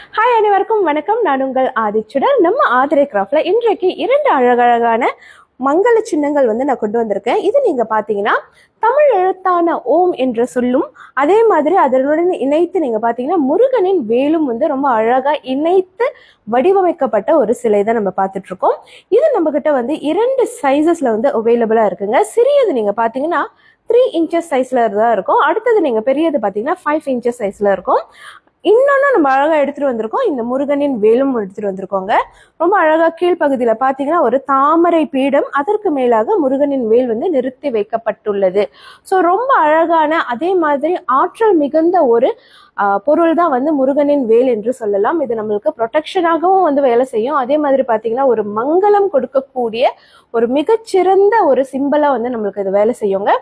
Hi அனைவருக்கும் வணக்கம். நான் உங்கள் ஆதிச்சுடர். நம்ம ஆதிரை கிராஃப்ட்ல இன்றைக்கு 2 அழகழகான மங்கள சின்னங்கள் நான் கொண்டு வந்திருக்கேன். இது நீங்க பாத்தீங்கன்னா தமிழ் எழுத்தான ஓம் என்ற சொல்லும், அதே மாதிரி அதனுடன் இணைத்து நீங்க பாத்தீங்கன்னா முருகனின் வேலும் ரொம்ப அழகா இணைத்து வடிவமைக்கப்பட்ட ஒரு சிலை தான் நம்ம பார்த்துட்டு இருக்கோம். இது நம்ம கிட்ட 2 சைசஸ்ல அவைலபிளா இருக்குங்க. சிறியது நீங்க பாத்தீங்கன்னா 3 இன்ச்சஸ் சைஸ்ல தான் இருக்கும். அடுத்தது நீங்க பெரியது பாத்தீங்கன்னா 5 இன்ச்சஸ் சைஸ்ல இருக்கும். இன்னொன்னு நம்ம அழகா எடுத்துட்டு வந்திருக்கோம். இந்த முருகனின் வேலும் எடுத்துட்டு வந்திருக்கோங்க. ரொம்ப அழகா கீழ்ப்பகுதியில பாத்தீங்கன்னா ஒரு தாமரை பீடம், அதற்கு மேலாக முருகனின் வேல் நிறுத்தி வைக்கப்பட்டுள்ளது. ஸோ ரொம்ப அழகான, அதே மாதிரி ஆற்றல் மிகுந்த ஒரு பொருள் தான் முருகனின் வேல் என்று சொல்லலாம். இது நம்மளுக்கு ப்ரொடெக்ஷனாகவும் வேலை செய்யும். அதே மாதிரி பாத்தீங்கன்னா ஒரு மங்களம் கொடுக்கக்கூடிய ஒரு மிகச்சிறந்த ஒரு சிம்பிளா நம்மளுக்கு இது வேலை செய்யுங்க.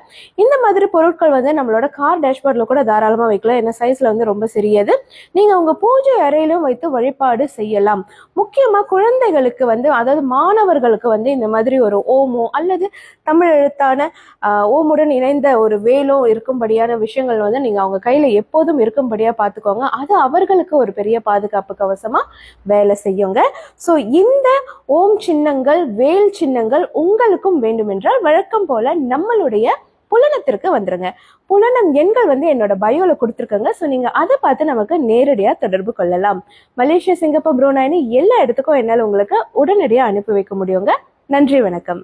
இந்த மாதிரி பொருட்கள் நம்மளோட கார் டேஷ்போர்ட்ல கூட தாராளமா வைக்கலாம். என்ன சைஸ்ல ரொம்ப சிறியது. நீங்க உங்க பூஜை அறையிலும் வைத்து வழிபாடு செய்யலாம். முக்கியமா குழந்தைகளுக்கு அதாவது மாணவர்களுக்கு இந்த மாதிரி ஒரு ஓமோ அல்லது தமிழ் எழுத்தான ஓமுடன் இணைந்த ஒரு வேலோ இருக்கும்படியான விஷயங்கள் நீங்க அவங்க கையில எப்போதும் இருக்கும்படியா பார்த்துக்கோங்க. அது அவர்களுக்கு ஒரு பெரிய பாதுகாப்பு கவசமா வேலை செய்யுங்க. ஸோ இந்த ஓம் சின்னங்கள், வேல் சின்னங்கள் உங்களுக்கும் வேண்டுமென்றால் வழக்கம் போல நம்மளுடைய புலனத்திற்கு வந்துருங்க. புலனம் எண்கள் என்னோட பயோல கொடுத்துருக்கங்க. ஸோ நீங்க அதை பார்த்து நமக்கு நேரடியா தொடர்பு கொள்ளலாம். மலேசியா, சிங்கப்பூர், புரூனைன்னு எல்லா இடத்துக்கும் என்னால் உங்களுக்கு உடனடியாக அனுப்பி வைக்க முடியுங்க. நன்றி, வணக்கம்.